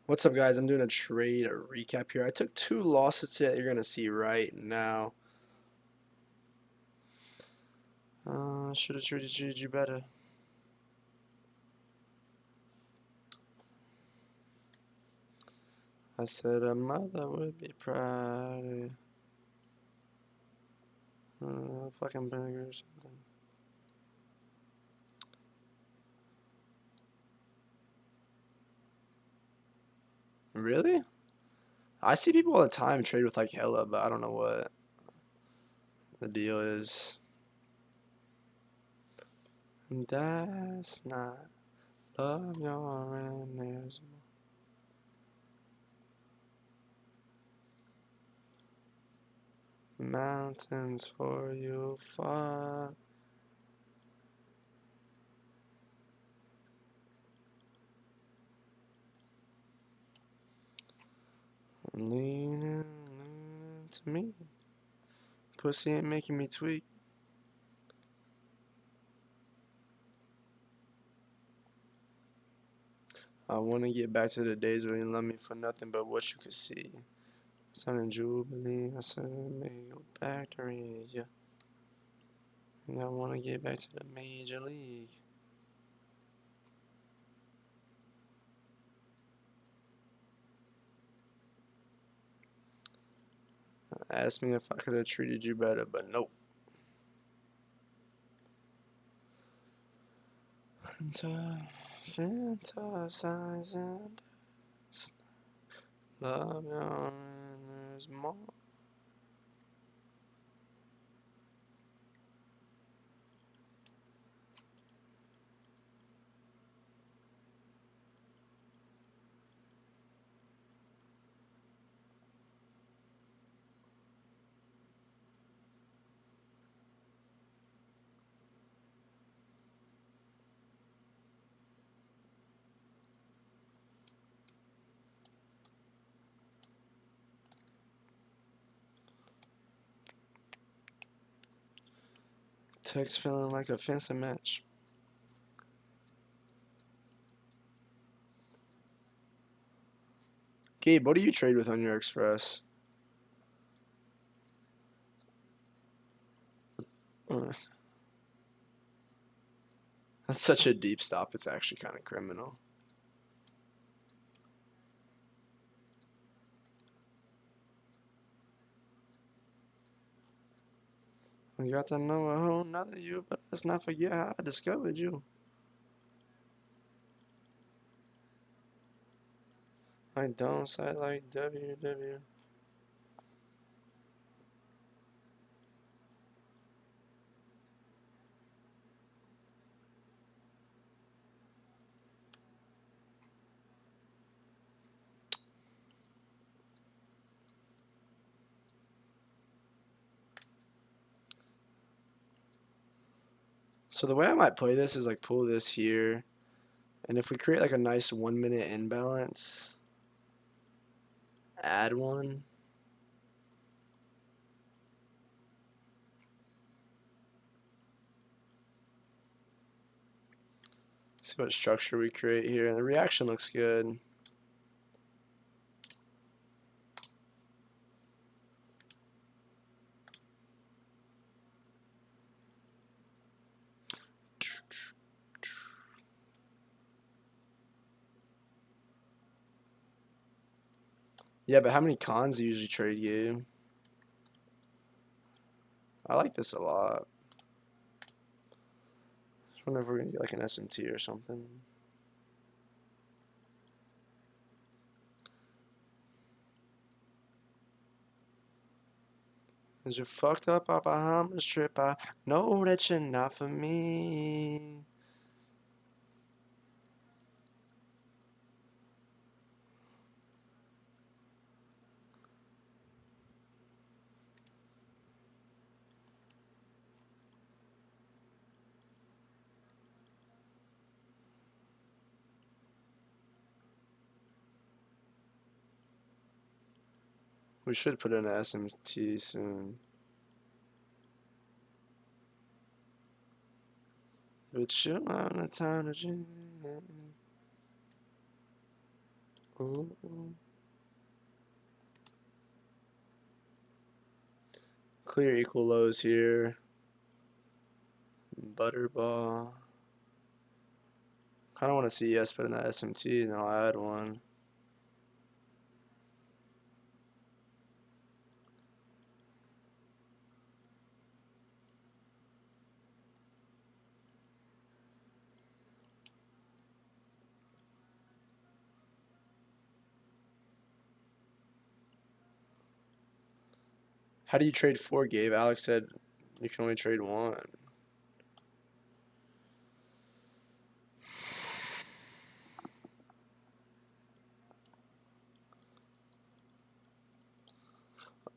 What's up, guys? I'm doing a trade, a recap here. I took two losses that you're gonna see right now. Should have treated you better. I said a mother would be proud. Fucking vinegar or something. Really? I see people all the time trade with like hella, but I don't know what the deal is. And that's not love your and there's mountains for you far. Leaning to me. Pussy ain't making me tweak. I wanna get back to the days when you loved me for nothing but what you could see. Sun and Jubilee, I said make go back to read, yeah. And I wanna get back to the major league. Asked me if I could have treated you better, but nope. Fantasizing, love you, and there's more. Text feeling like a fencing match. Gabe, what do you trade with on your Express? That's such a deep stop, it's actually kind of criminal. I got to know a whole nother you, but let's not forget how I discovered you. I don't say like WW. So the way I might play this is like pull this here, and if we create like a nice 1 minute imbalance, add one. See what structure we create here, and the reaction looks good. Yeah, but how many cons do you usually trade you? I like this a lot. Just wonder if we're gonna get like an SMT or something. Is you fucked up our Bahamas trip? I know that you're not for me. We should put in an SMT soon. But you on the time to dream. Ooh. Clear equal lows here. Butterball. Kind of want to see yes, but in that SMT, and then I'll add one. How do you trade 4, Gabe? Alex said you can only trade 1.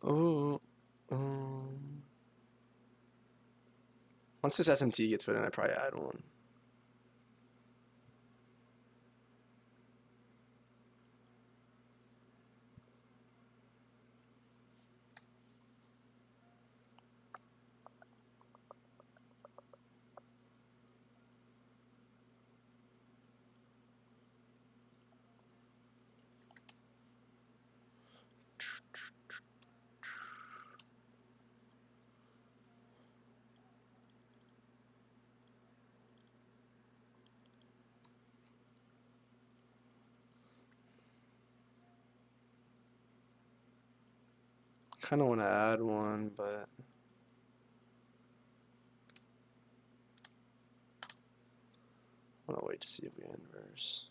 Oh. Once this SMT gets put in, I probably add one. Kind of want to add one, but I want to wait to see if we inverse.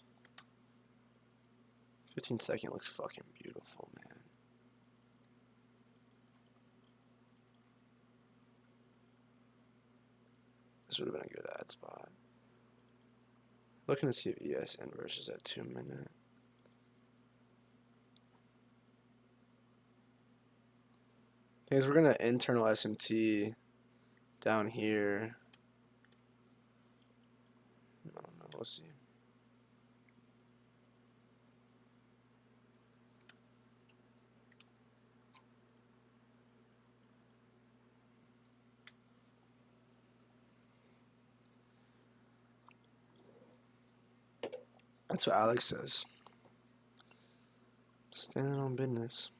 15-second looks fucking beautiful, man. This would have been a good ad spot. Looking to see if ES inverses at 2 minute. Thing is, we're gonna internal SMT down here. I don't know. We'll see. That's what Alex says. Standing on business.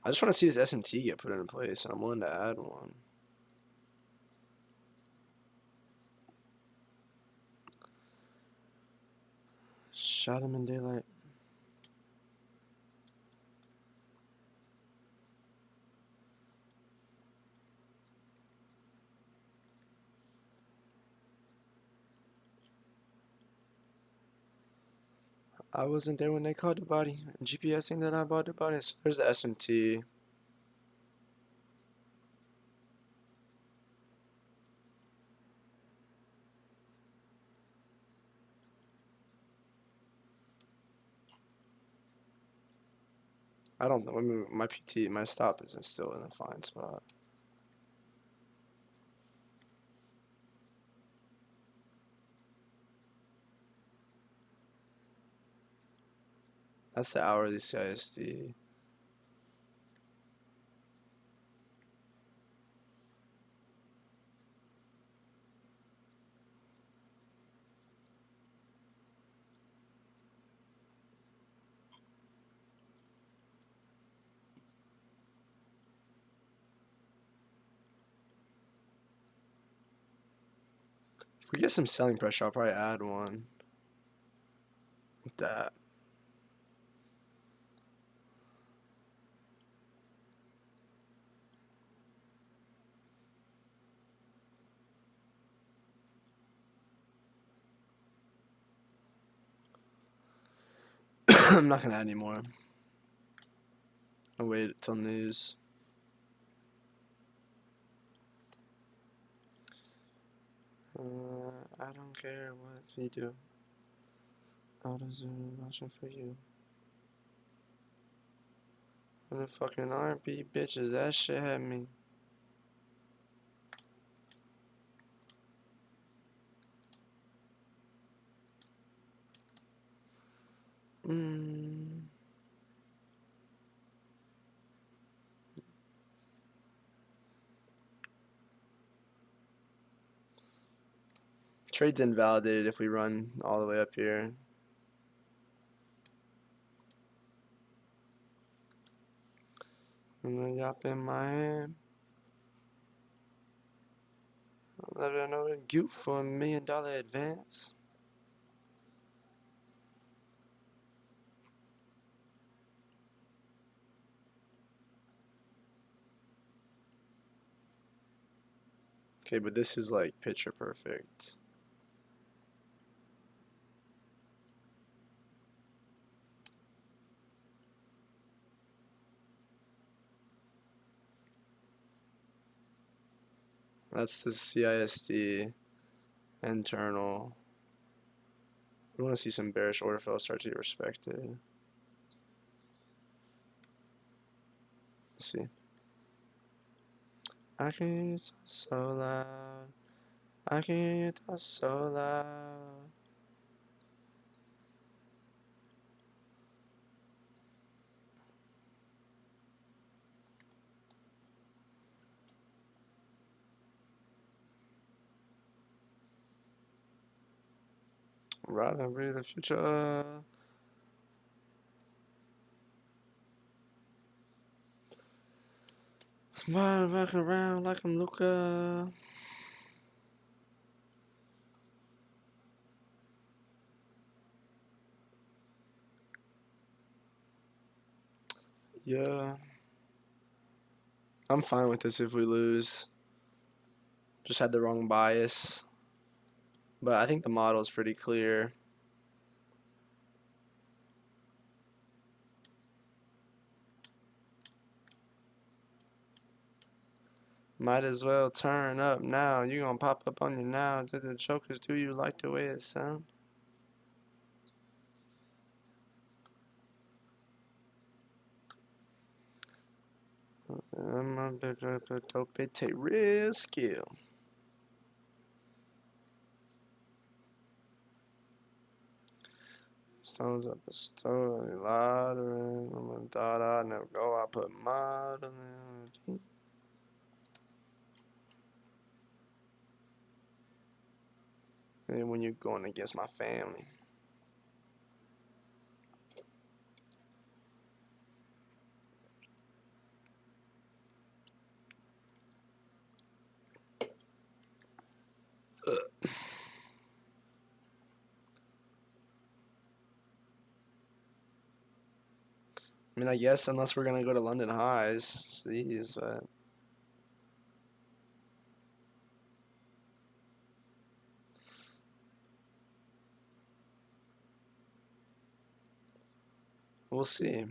I just want to see this SMT get put in place, and I'm willing to add one. Shot him in daylight. I wasn't there when they caught the body. GPS saying that I bought the body. So there's the SMT. I don't know. I mean, my PT, my stop isn't still in a fine spot. That's the hourly CISD. If we get some selling pressure, I'll probably add one. Like that. I'm not gonna add any more. I'll wait till news. I don't care what you do. Auto zoom watching for you. And the fucking R&B bitches, that shit had me. Trade's invalidated if we run all the way up here. And the yop in my hand. Let her know the goop for $1 million advance. Okay, but this is like picture perfect. That's the CISD internal. We want to see some bearish order flow start to get respected. Let's see. I can hear you so loud. I can hear you so loud. Right, I breathe the future. Mind rocking around like I'm Luca. Yeah. I'm fine with this if we lose. Just had the wrong bias. But I think the model is pretty clear. Might as well turn up now. You gonna pop up on you now. Do the jokers, do you like the way it sound? Dope, it take real skill. Stones up a stone, lottery. I'm a dot, I never go. I put modeling. And when you're going against my family. I mean, I guess unless we're gonna go to London highs, these, but we'll see.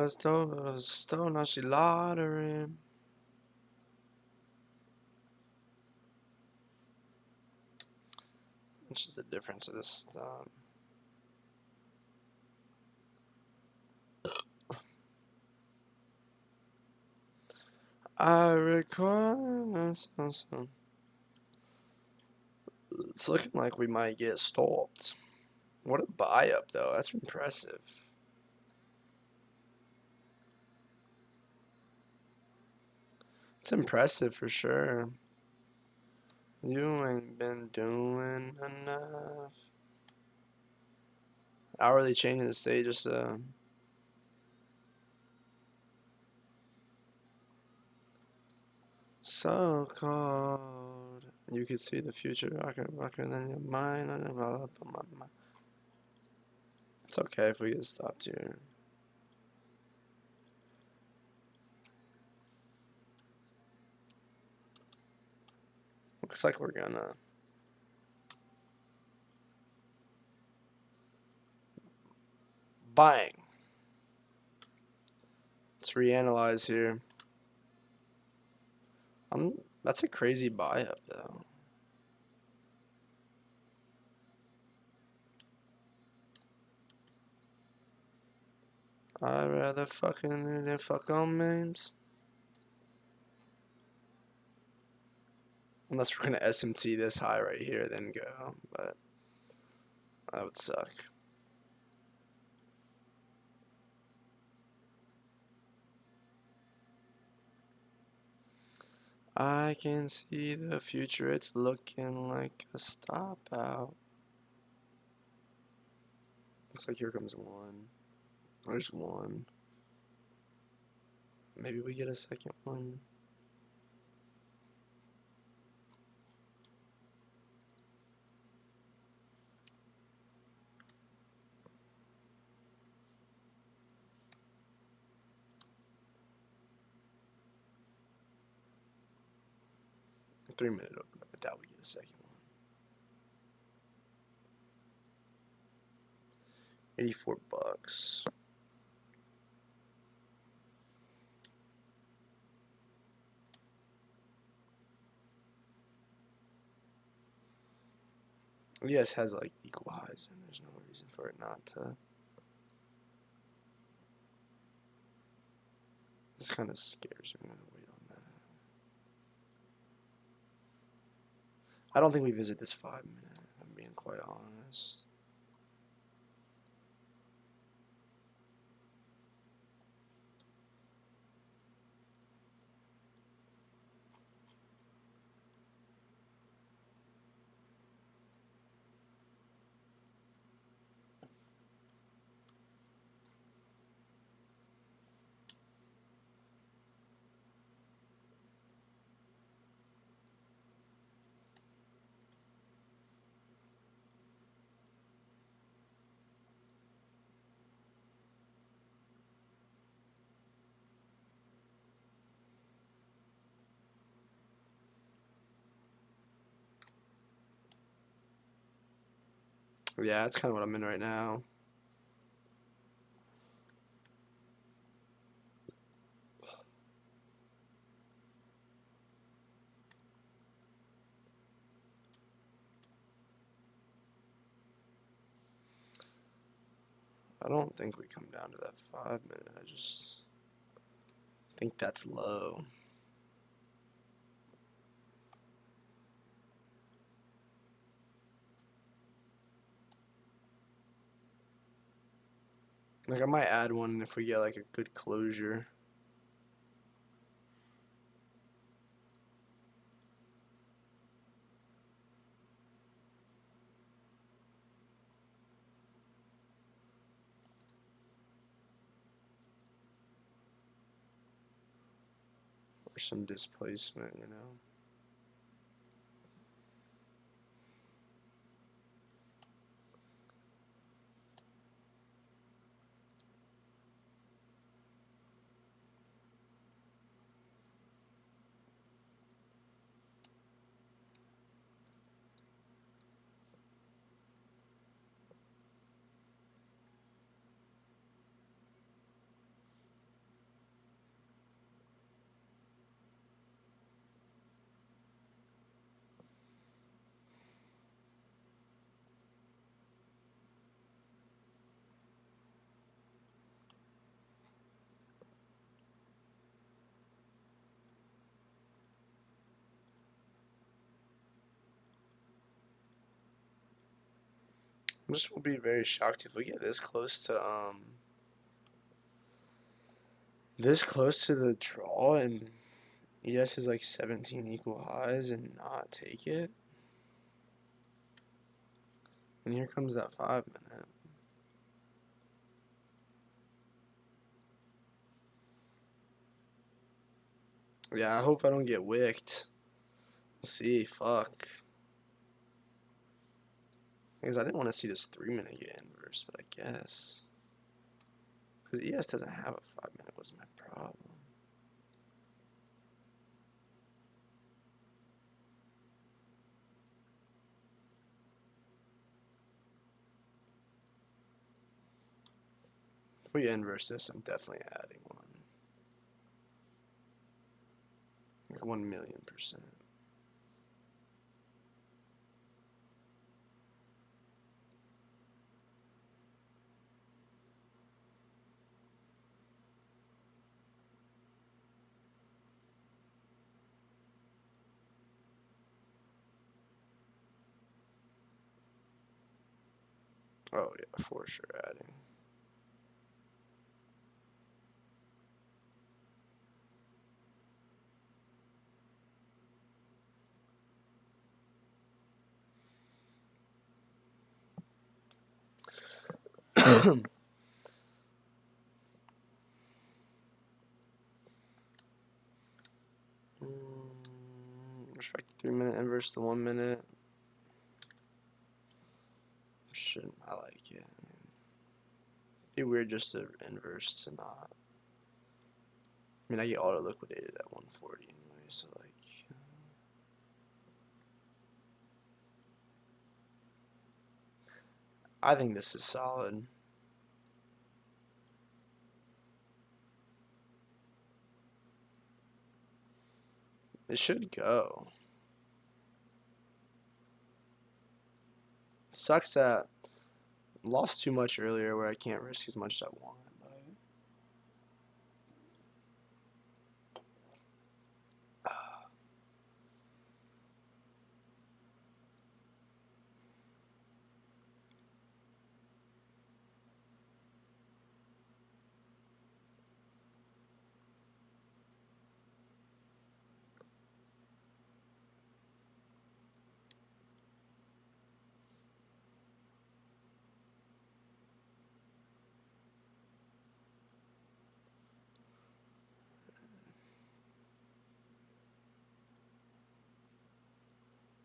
Stone, now she lottery. Which is the difference of this stone? I require some. It's looking like we might get stopped. What a buy up though. That's impressive. It's impressive for sure. You ain't been doing enough. Hourly changing the stage just so cold. You could see the future rocking in your mind. I never up on my mind. It's okay if we get stopped here. Looks like we're gonna bang. Let's reanalyze here. That's a crazy buy up though. I'd rather fucking than fuck on memes. Unless we're gonna SMT this high right here, then go. But that would suck. I can see the future, it's looking like a stop out. Looks like here comes one. There's one. Maybe we get a second one. A 3-minute open up. I doubt we get a second one. 84 bucks. Yes, has like equal highs, and there's no reason for it not to. This kind of scares me. I'm gonna wait on that. I don't think we visit this 5-minute. I'm being quite honest. Yeah, that's kind of what I'm in right now. I don't think we come down to that 5-minute. I just think that's low. Like I might add one if we get like a good closure. Or some displacement, you know. I just will be very shocked if we get this close to the draw and ES is like 17 equal highs and not take it. And here comes that 5-minute. Yeah, I hope I don't get wicked. We'll see, fuck. Because I didn't want to see this 3-minute get inverse, but I guess. Because ES doesn't have a 5-minute was my problem. If we inverse this, I'm definitely adding one. Like 1,000,000%. Oh yeah, for sure adding. Respect the 3-minute inverse to 1 minute. Shouldn't I like it? I mean, it'd be weird just to inverse to not. I mean, I get auto liquidated at 140 anyway, so like. I think this is solid. It should go. Sucks that I lost too much earlier where I can't risk as much as I want.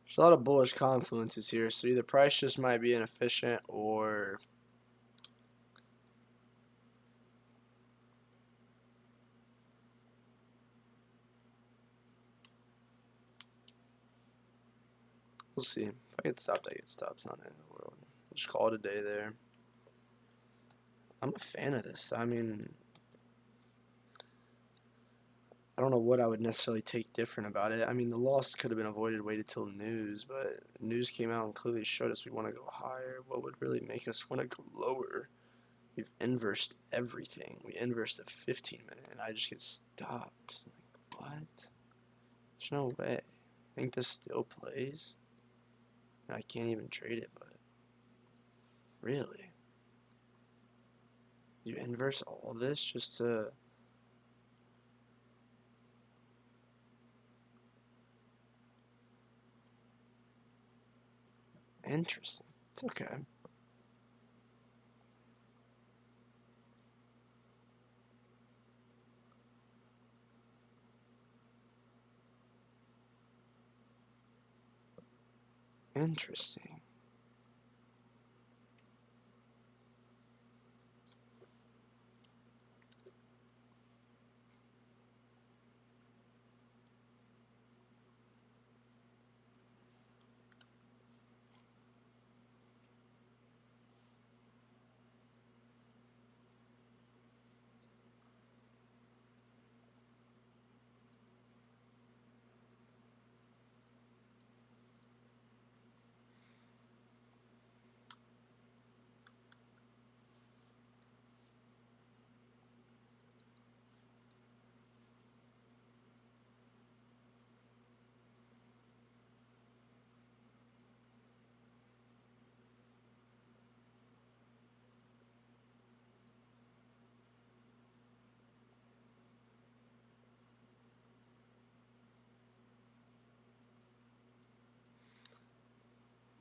There's a lot of bullish confluences here, so either price just might be inefficient or we'll see. If I get stopped, I get stopped. It's not the end of the world. We'll just call it a day there. I'm a fan of this. I mean, I don't know what I would necessarily take different about it. I mean, the loss could have been avoided, waited till news, but news came out and clearly showed us we want to go higher. What would really make us want to go lower? We've inversed everything. We inversed the 15-minute, and I just get stopped. Like, what? There's no way. I think this still plays. I can't even trade it, but really? You inverse all this just to... Interesting. It's okay. Interesting.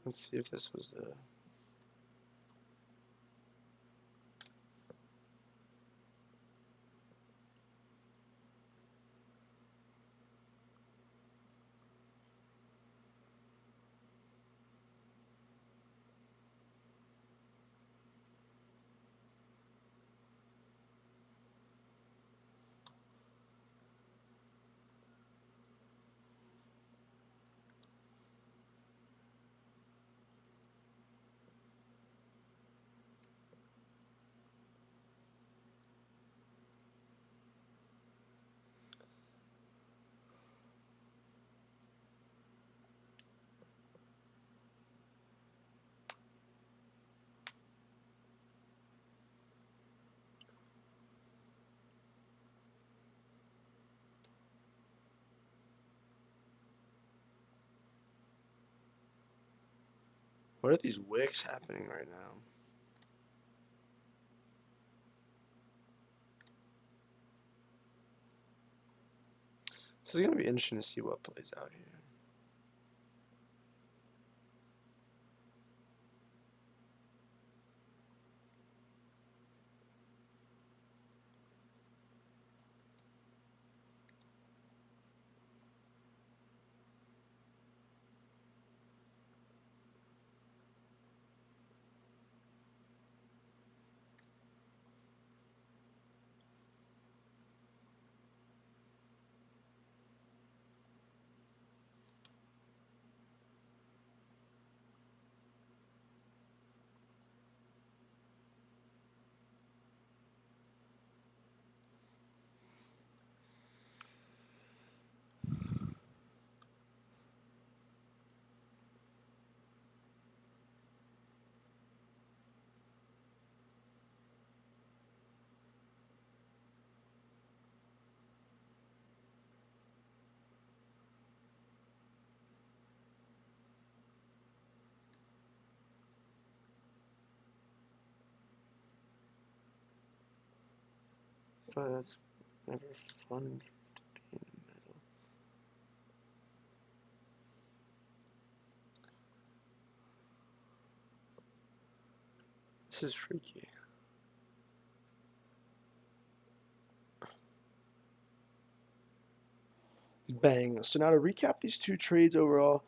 Let's see if this was the... What are these wicks happening right now? This is going to be interesting to see what plays out here. but that's never fun to be in the middle. This is freaky. Bang. So now to recap these two trades overall,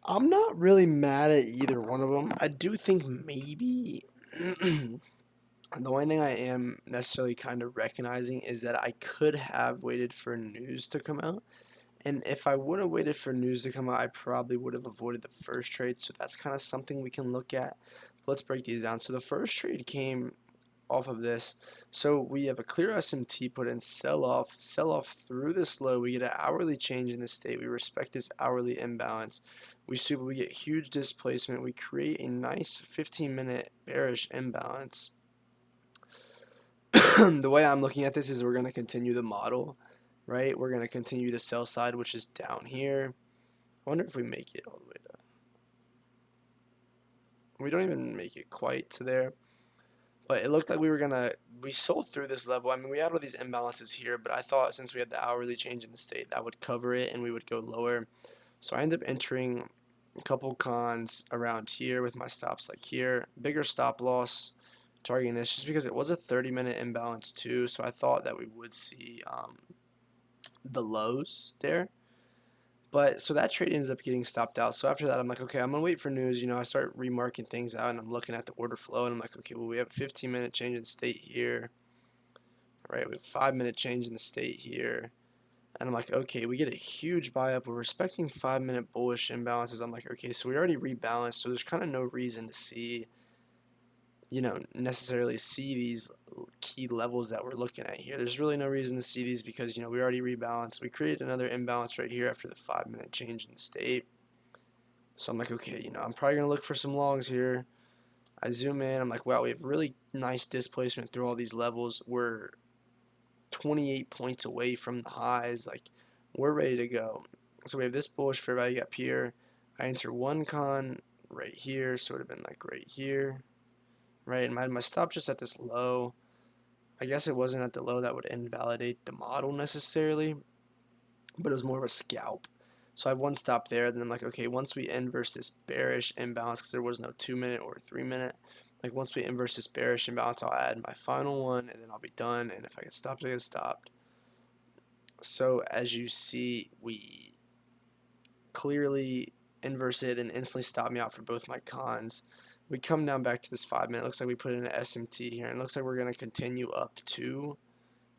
I'm not really mad at either one of them. I do think maybe the only thing I am necessarily kind of recognizing is that I could have waited for news to come out. And if I would have waited for news to come out, I probably would have avoided the first trade. So that's kind of something we can look at. Let's break these down. So the first trade came off of this. So we have a clear SMT put in, sell off through this low. We get an hourly change in the state. We respect this hourly imbalance. We get huge displacement. We create a nice 15-minute bearish imbalance. The way I'm looking at this is we're going to continue the model, right? We're going to continue the sell side, which is down here. I wonder if we make it all the way there. We don't even make it quite to there. But it looked like we sold through this level. I mean, we had all these imbalances here, but I thought since we had the hourly change in the state, that would cover it and we would go lower. So I ended up entering a couple cons around here with my stops like here. Bigger stop loss targeting this just because it was a 30-minute imbalance too. So I thought that we would see the lows there. But so that trade ends up getting stopped out. So after that, I'm like, okay, I'm gonna wait for news. You know, I start remarking things out, and I'm looking at the order flow, and I'm like, okay, well, we have a 15-minute change in the state here, right? We have a 5-minute change in the state here, and I'm like, okay, we get a huge buy up. We're respecting 5-minute bullish imbalances. I'm like, okay, so we already rebalanced, so there's kind of no reason to see, you know, necessarily see these key levels that we're looking at here. There's really no reason to see these because, you know, we already rebalanced. We created another imbalance right here after the 5-minute change in the state. So I'm like, okay, you know, I'm probably going to look for some longs here. I zoom in. I'm like, wow, we have really nice displacement through all these levels. We're 28 points away from the highs. Like, we're ready to go. So we have this bullish fair value up here. I enter one con right here. So it would have been like right here. Right, and my stop just at this low. I guess it wasn't at the low that would invalidate the model necessarily, but it was more of a scalp. So I have one stop there, and then I'm like, okay, once we inverse this bearish imbalance, because there was no 2-minute or 3-minute, like once we inverse this bearish imbalance, I'll add my final one, and then I'll be done, and if I get stopped, I get stopped. So as you see, we clearly inverse it and instantly stop me out for both my cons. We come down back to this 5-minute. Looks like we put in an SMT here, and it looks like we're going to continue up to,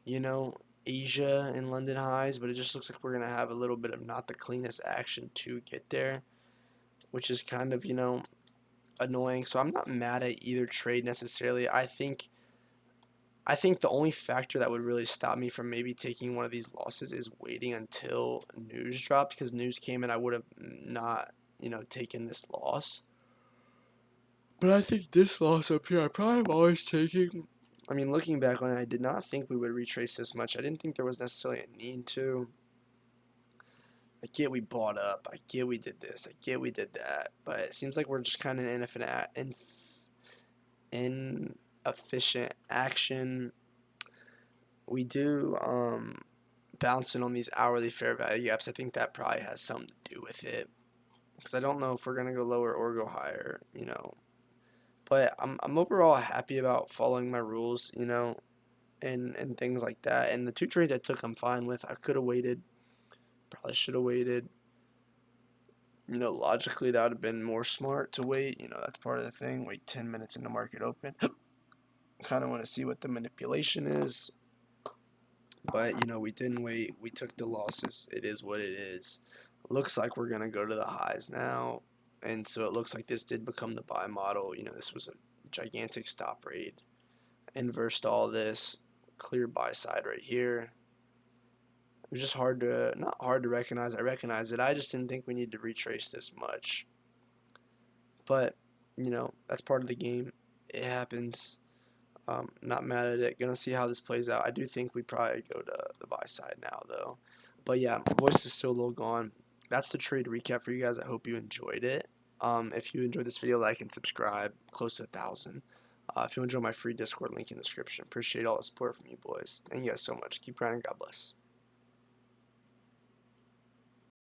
you know, Asia and London highs, but it just looks like we're going to have a little bit of not the cleanest action to get there, which is kind of, you know, annoying. So I'm not mad at either trade necessarily. I think the only factor that would really stop me from maybe taking one of these losses is waiting until news dropped, because news came and I would have not, you know, taken this loss. But I think this loss up here, I probably am always taking. I mean, looking back on it, I did not think we would retrace this much. I didn't think there was necessarily a need to. I get we bought up. I get we did this. I get we did that. But it seems like we're just kind of inefficient action. We do bouncing on these hourly fair value gaps. I think that probably has something to do with it. Because I don't know if we're going to go lower or go higher, you know. But I'm overall happy about following my rules, you know, and things like that. And the two trades I took, I'm fine with. I could have waited. Probably should have waited. You know, logically, that would have been more smart to wait. You know, that's part of the thing. Wait 10 minutes in the market open. Kind of want to see what the manipulation is. But, you know, we didn't wait. We took the losses. It is what it is. Looks like we're going to go to the highs now. And so it looks like this did become the buy model. You know, this was a gigantic stop raid. Inversed all this. Clear buy side right here. It was just hard to, not hard to recognize. I recognize it. I just didn't think we needed to retrace this much. But, you know, that's part of the game. It happens. Not mad at it. Gonna see how this plays out. I do think we probably go to the buy side now, though. But yeah, my voice is still a little gone. That's the trade recap for you guys. I hope you enjoyed it. If you enjoyed this video, like and subscribe. Close to 1,000. If you want to join my free Discord, link in the description. Appreciate all the support from you boys. Thank you guys so much. Keep grinding. God bless.